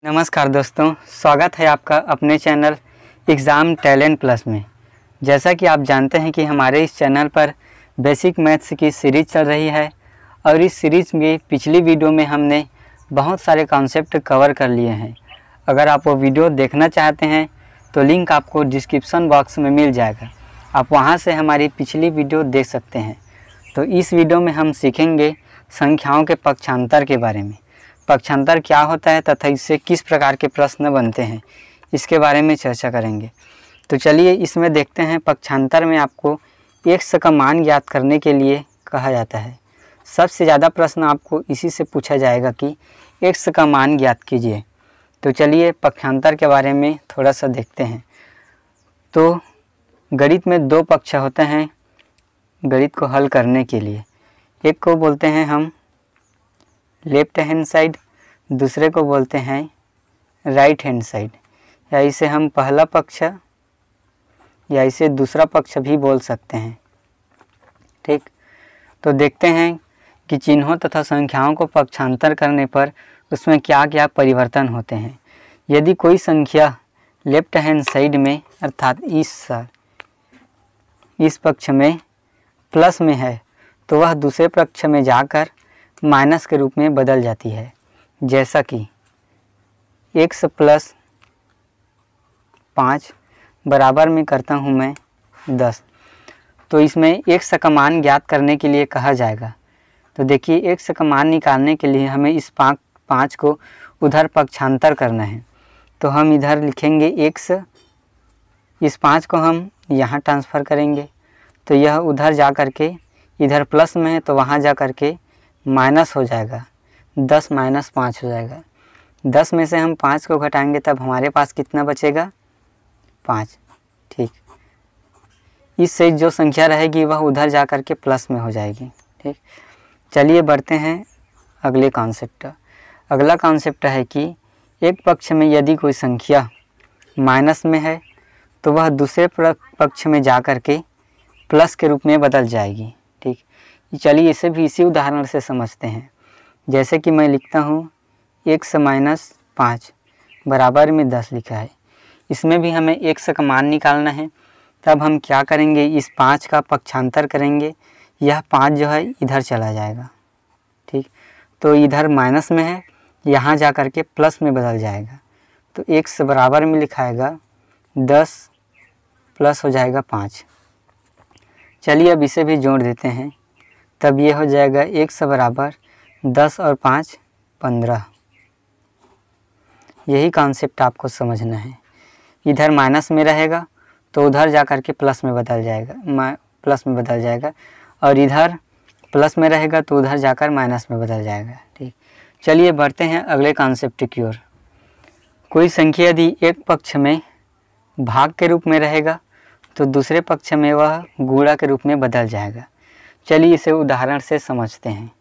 नमस्कार दोस्तों, स्वागत है आपका अपने चैनल एग्ज़ाम टैलेंट प्लस में। जैसा कि आप जानते हैं कि हमारे इस चैनल पर बेसिक मैथ्स की सीरीज़ चल रही है और इस सीरीज़ में पिछली वीडियो में हमने बहुत सारे कॉन्सेप्ट कवर कर लिए हैं। अगर आप वो वीडियो देखना चाहते हैं तो लिंक आपको डिस्क्रिप्शन बॉक्स में मिल जाएगा, आप वहाँ से हमारी पिछली वीडियो देख सकते हैं। तो इस वीडियो में हम सीखेंगे संख्याओं के पक्षांतर के बारे में। पक्षांतर क्या होता है तथा इससे किस प्रकार के प्रश्न बनते हैं, इसके बारे में चर्चा करेंगे। तो चलिए इसमें देखते हैं। पक्षांतर में आपको x का मान ज्ञात करने के लिए कहा जाता है। सबसे ज़्यादा प्रश्न आपको इसी से पूछा जाएगा कि x का मान ज्ञात कीजिए। तो चलिए पक्षांतर के बारे में थोड़ा सा देखते हैं। तो गणित में दो पक्ष होते हैं गणित को हल करने के लिए। एक को बोलते हैं हम लेफ्ट हैंड साइड, दूसरे को बोलते हैं राइट हैंड साइड, या इसे हम पहला पक्ष या इसे दूसरा पक्ष भी बोल सकते हैं। ठीक, तो देखते हैं कि चिन्हों तथा संख्याओं को पक्षांतर करने पर उसमें क्या क्या परिवर्तन होते हैं। यदि कोई संख्या लेफ्ट हैंड साइड में अर्थात इस पक्ष में प्लस में है तो वह दूसरे पक्ष में जाकर माइनस के रूप में बदल जाती है। जैसा कि x + 5 बराबर में करता हूँ मैं 10। तो इसमें x का मान ज्ञात करने के लिए कहा जाएगा। तो देखिए x का मान निकालने के लिए हमें इस 5 को उधर पक्षांतर करना है। तो हम इधर लिखेंगे x, इस 5 को हम यहाँ ट्रांसफ़र करेंगे तो यह उधर जा कर के इधर प्लस में है तो वहाँ जा कर के माइनस हो जाएगा, 10 - 5 हो जाएगा। 10 में से हम 5 को घटाएंगे तब हमारे पास कितना बचेगा, 5। ठीक, इससे जो संख्या रहेगी वह उधर जा कर के प्लस में हो जाएगी। ठीक, चलिए बढ़ते हैं अगले कॉन्सेप्ट। अगला कॉन्सेप्ट है कि एक पक्ष में यदि कोई संख्या माइनस में है तो वह दूसरे पक्ष में जा कर के प्लस के रूप में बदल जाएगी। ठीक, चलिए इसे भी इसी उदाहरण से समझते हैं। जैसे कि मैं लिखता हूँ x - 5 बराबर में 10 लिखा है। इसमें भी हमें x का मान निकालना है। तब हम क्या करेंगे, इस 5 का पक्षांतर करेंगे। यह 5 जो है इधर चला जाएगा। ठीक, तो इधर माइनस में है, यहाँ जा कर के प्लस में बदल जाएगा। तो x बराबर में लिखाएगा 10 प्लस हो जाएगा 5। चलिए अब इसे भी जोड़ देते हैं। तब ये हो जाएगा x बराबर 10 और 5 15। यही कॉन्सेप्ट आपको समझना है। इधर माइनस में रहेगा तो उधर जा कर के प्लस में बदल जाएगा, और इधर प्लस में रहेगा तो उधर जाकर माइनस में बदल जाएगा। ठीक, चलिए बढ़ते हैं अगले कॉन्सेप्ट की ओर। कोई संख्या यदि एक पक्ष में भाग के रूप में रहेगा तो दूसरे पक्ष में वह गुणा के रूप में बदल जाएगा। चलिए इसे उदाहरण से समझते हैं।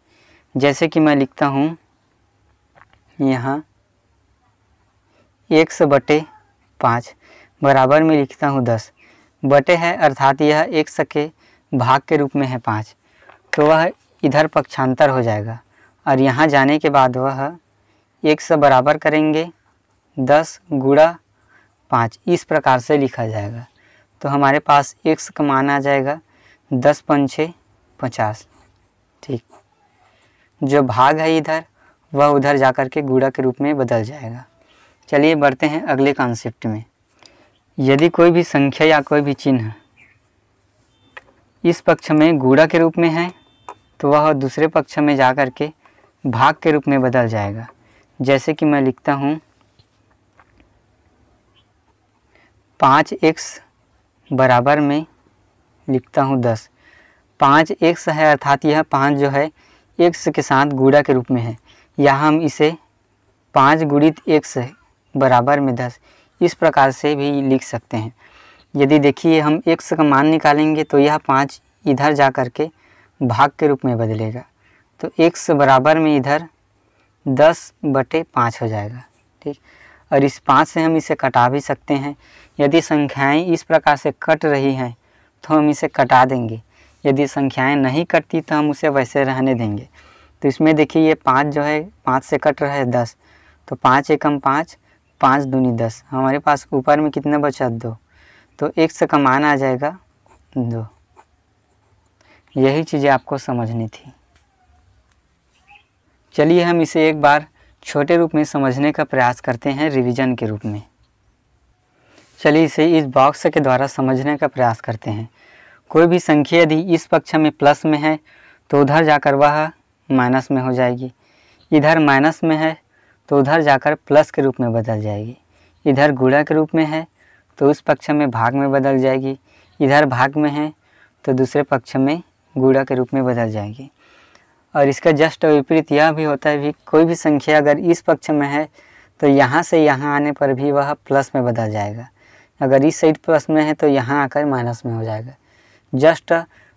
जैसे कि मैं लिखता हूँ यहाँ x / 5 बराबर में लिखता हूँ 10। बटे है अर्थात यह x के भाग के रूप में है 5, तो वह इधर पक्षांतर हो जाएगा और यहाँ जाने के बाद वह x बराबर करेंगे 10 × 5, इस प्रकार से लिखा जाएगा। तो हमारे पास x का मान आ जाएगा 10 × 5 = 50। ठीक, जो भाग है इधर वह उधर जाकर के गुणा के रूप में बदल जाएगा। चलिए बढ़ते हैं अगले कॉन्सेप्ट में। यदि कोई भी संख्या या कोई भी चिन्ह इस पक्ष में गुणा के रूप में है तो वह दूसरे पक्ष में जाकर के भाग के रूप में बदल जाएगा। जैसे कि मैं लिखता हूँ 5x बराबर में लिखता हूँ 10। 5x है अर्थात यह 5 जो है x के साथ गुणा के रूप में है। यहाँ हम इसे 5 × x बराबर में 10 इस प्रकार से भी लिख सकते हैं। यदि देखिए हम x का मान निकालेंगे तो यह 5 इधर जा कर के भाग के रूप में बदलेगा। तो x बराबर में इधर 10/5 हो जाएगा। ठीक, और इस 5 से हम इसे कटा भी सकते हैं। यदि संख्याएं इस प्रकार से कट रही हैं तो हम इसे कटा देंगे। यदि संख्याएं नहीं कटती तो हम उसे वैसे रहने देंगे। तो इसमें देखिए ये 5 जो है 5 से कट रहा है 10, तो 5 एकम 5, 5 दूनी 10। हमारे पास ऊपर में कितना बचा 2, तो x का मान आ जाएगा 2। यही चीज़ें आपको समझनी थी। चलिए हम इसे एक बार छोटे रूप में समझने का प्रयास करते हैं रिवीजन के रूप में। चलिए इसे इस बॉक्स के द्वारा समझने का प्रयास करते हैं। कोई भी संख्या यदि इस पक्ष में प्लस में है तो उधर जाकर वह माइनस में हो जाएगी, इधर माइनस में है तो उधर जाकर प्लस के रूप में बदल जाएगी, इधर गुणा के रूप में है तो उस पक्ष में भाग में बदल जाएगी, इधर भाग में है तो दूसरे पक्ष में गुणा के रूप में बदल जाएगी। और इसका जस्ट विपरीत यह भी होता है, भी कोई भी संख्या अगर इस पक्ष में है तो यहाँ से यहाँ आने पर भी वह प्लस में बदल जाएगा, अगर इस साइड प्लस में है तो यहाँ आकर माइनस में हो जाएगा। जस्ट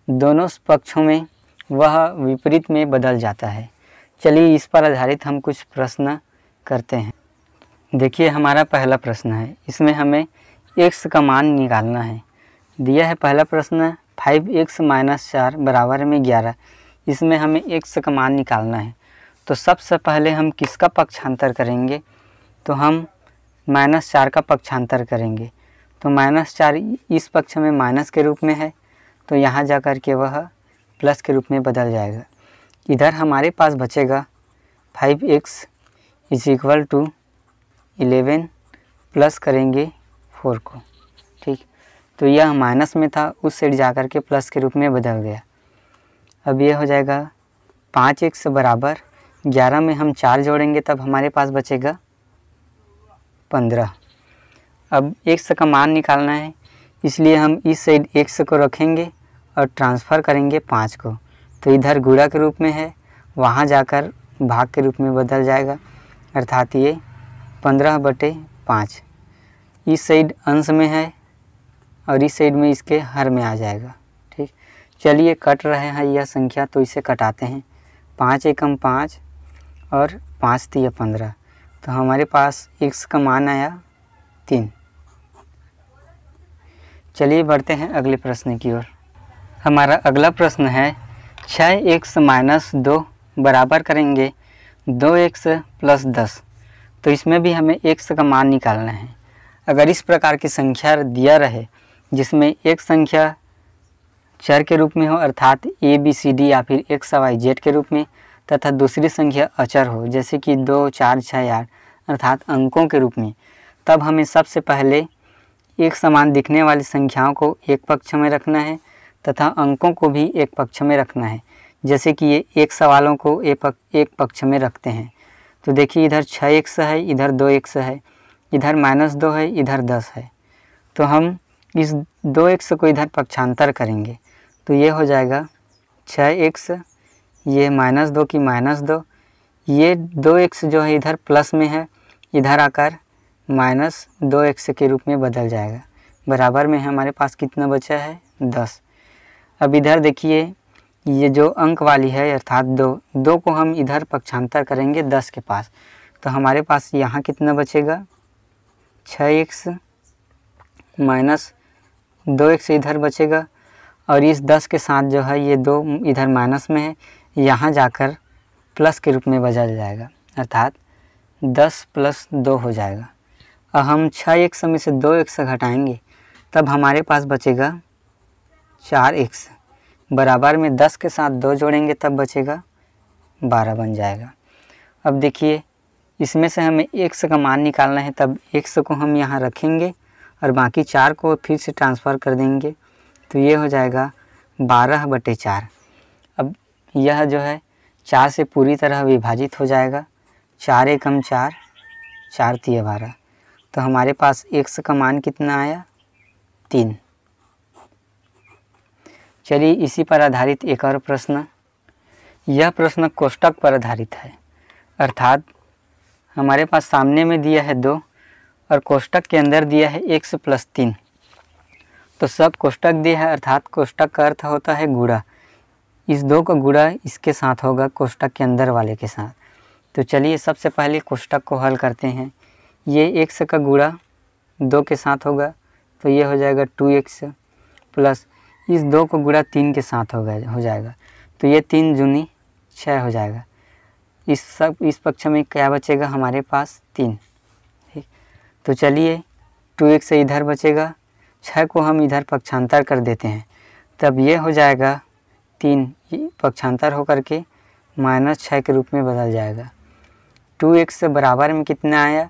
दोनों पक्षों में वह विपरीत में बदल जाता है। चलिए इस पर आधारित हम कुछ प्रश्न करते हैं। देखिए हमारा पहला प्रश्न है, इसमें हमें x का मान निकालना है। दिया है पहला प्रश्न 5x - 4 बराबर में 11। इसमें हमें x का मान निकालना है। तो सबसे पहले हम किसका पक्षांतर करेंगे, तो हम -4 का पक्षांतर करेंगे। तो -4 इस पक्ष में माइनस के रूप में है तो यहाँ जा कर के वह प्लस के रूप में बदल जाएगा। इधर हमारे पास बचेगा 5x = 11 प्लस करेंगे 4 को, ठीक। तो यह माइनस में था, उस साइड जा कर के प्लस के रूप में बदल गया। अब यह हो जाएगा 5x बराबर 11 में हम 4 जोड़ेंगे तब हमारे पास बचेगा 15। अब x का मान निकालना है, इसलिए हम इस साइड x को रखेंगे और ट्रांसफ़र करेंगे 5 को। तो इधर गुणा के रूप में है, वहाँ जाकर भाग के रूप में बदल जाएगा, अर्थात ये 15/5। इस साइड अंश में है और इस साइड में इसके हर में आ जाएगा, ठीक। चलिए कट रहे हैं यह संख्या, तो इसे कटाते हैं। 5 एकम 5 और 5 तिया 15, तो हमारे पास x का मान आया 3। चलिए बढ़ते हैं अगले प्रश्न की ओर। हमारा अगला प्रश्न है 6x - 2 बराबर करेंगे 2x + 10। तो इसमें भी हमें x का मान निकालना है। अगर इस प्रकार की संख्या दिया रहे जिसमें एक संख्या चर के रूप में हो, अर्थात a b c d या फिर x y z के रूप में, तथा दूसरी संख्या अचर हो जैसे कि 2 4 6 8 अर्थात अंकों के रूप में, तब हमें सबसे पहले एक समान दिखने वाली संख्याओं को एक पक्ष में रखना है तथा अंकों को भी एक पक्ष में रखना है। जैसे कि ये एक सवालों को एक पक्ष में रखते हैं। तो देखिए इधर 6x है, इधर 2x है, इधर -2 है, इधर 10 है। तो हम इस 2x को इधर पक्षांतर करेंगे तो ये हो जाएगा 6x, ये -2 की -2, ये 2x जो है इधर प्लस में है, इधर आकर -2x के रूप में बदल जाएगा। बराबर में हमारे पास कितना बचा है 10। अब इधर देखिए ये जो अंक वाली है अर्थात 2 को हम इधर पक्षांतर करेंगे 10 के पास, तो हमारे पास यहाँ कितना बचेगा 6x - 2x इधर बचेगा, और इस 10 के साथ जो है ये 2 इधर माइनस में है, यहाँ जाकर प्लस के रूप में बदल जाएगा, अर्थात 10 + 2 हो जाएगा। अब हम 6x में से 2x घटाएंगे तब हमारे पास बचेगा 4x, बराबर में 10 के साथ 2 जोड़ेंगे तब बचेगा 12 बन जाएगा। अब देखिए इसमें से हमें x का मान निकालना है, तब x को हम यहाँ रखेंगे और बाकी 4 को फिर से ट्रांसफ़र कर देंगे, तो ये हो जाएगा 12/4। अब यह जो है 4 से पूरी तरह विभाजित हो जाएगा, 4 एकम 4, 4 तिया 12, तो हमारे पास x का मान कितना आया 3। चलिए इसी पर आधारित एक और प्रश्न। यह प्रश्न कोष्टक पर आधारित है, अर्थात हमारे पास सामने में दिया है 2 और कोष्टक के अंदर दिया है x + 3। तो सब कोष्टक दिया है, अर्थात कोष्टक का अर्थ होता है गुणा। इस 2 का गुणा इसके साथ होगा कोष्टक के अंदर वाले के साथ। तो चलिए सबसे पहले कोष्टक को हल करते हैं। ये x का गुणा 2 के साथ होगा तो ये हो जाएगा 2x प्लस इस 2 को गुणा 3 के साथ हो जाएगा, तो ये 3 दूनी 6 हो जाएगा। इस पक्ष में क्या बचेगा हमारे पास 3। ठीक, तो चलिए 2x से इधर बचेगा, 6 को हम इधर पक्षांतर कर देते हैं, तब ये हो जाएगा 3, पक्षांतर होकर के -6 के रूप में बदल जाएगा। 2x बराबर में कितना आया,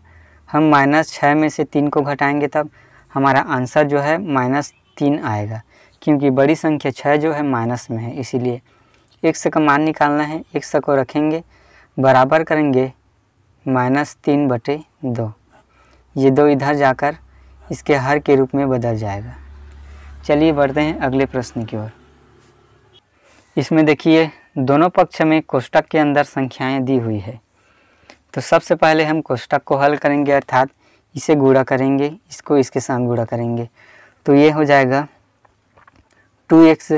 हम -6 में से 3 को घटाएंगे तब हमारा आंसर जो है -3 आएगा, क्योंकि बड़ी संख्या 6 जो है माइनस में है, इसीलिए x का मान निकालना है। x को रखेंगे, बराबर करेंगे -3/2, ये 2 इधर जाकर इसके हर के रूप में बदल जाएगा। चलिए बढ़ते हैं अगले प्रश्न की ओर। इसमें देखिए दोनों पक्ष में कोष्ठक के अंदर संख्याएं दी हुई है। तो सबसे पहले हम कोष्ठक को हल करेंगे, अर्थात इसे गुणा करेंगे, इसको इसके साथ गुणा करेंगे। तो ये हो जाएगा 2x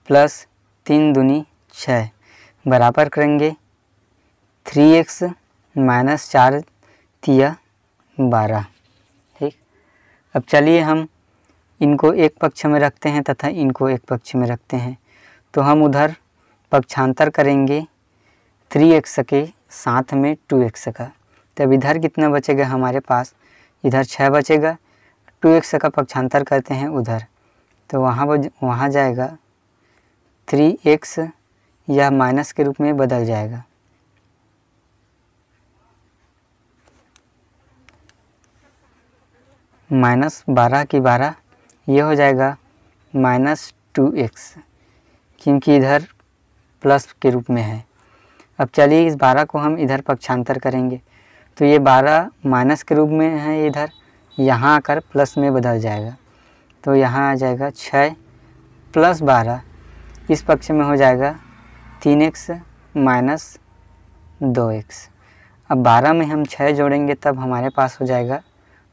+ 3 दूनी 6 बराबर करेंगे 3x - 4 तिया 12। ठीक, अब चलिए हम इनको एक पक्ष में रखते हैं तथा इनको एक पक्ष में रखते हैं। तो हम उधर पक्षांतर करेंगे 3x के साथ में 2x का, तब इधर कितना बचेगा हमारे पास, इधर 6 बचेगा। 2x का पक्षांतर करते हैं उधर, तो वहाँ जाएगा 3x, यह माइनस के रूप में बदल जाएगा। -12 की 12, ये हो जाएगा -2x, क्योंकि इधर प्लस के रूप में है। अब चलिए इस 12 को हम इधर पक्षांतर करेंगे, तो ये 12 माइनस के रूप में है, इधर यहाँ आकर प्लस में बदल जाएगा। तो यहाँ आ जाएगा 6 + 12, इस पक्ष में हो जाएगा 3x - 2x। अब 12 में हम 6 जोड़ेंगे तब हमारे पास हो जाएगा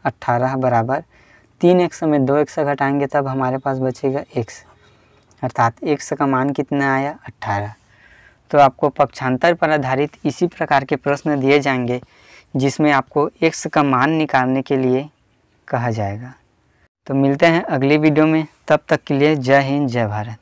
18 बराबर 3x में 2x घटाएंगे तब हमारे पास बचेगा x, अर्थात x का मान कितना आया 18। तो आपको पक्षांतर पर आधारित इसी प्रकार के प्रश्न दिए जाएंगे जिसमें आपको x का मान निकालने के लिए कहा जाएगा। तो मिलते हैं अगली वीडियो में, तब तक के लिए जय हिंद जय भारत।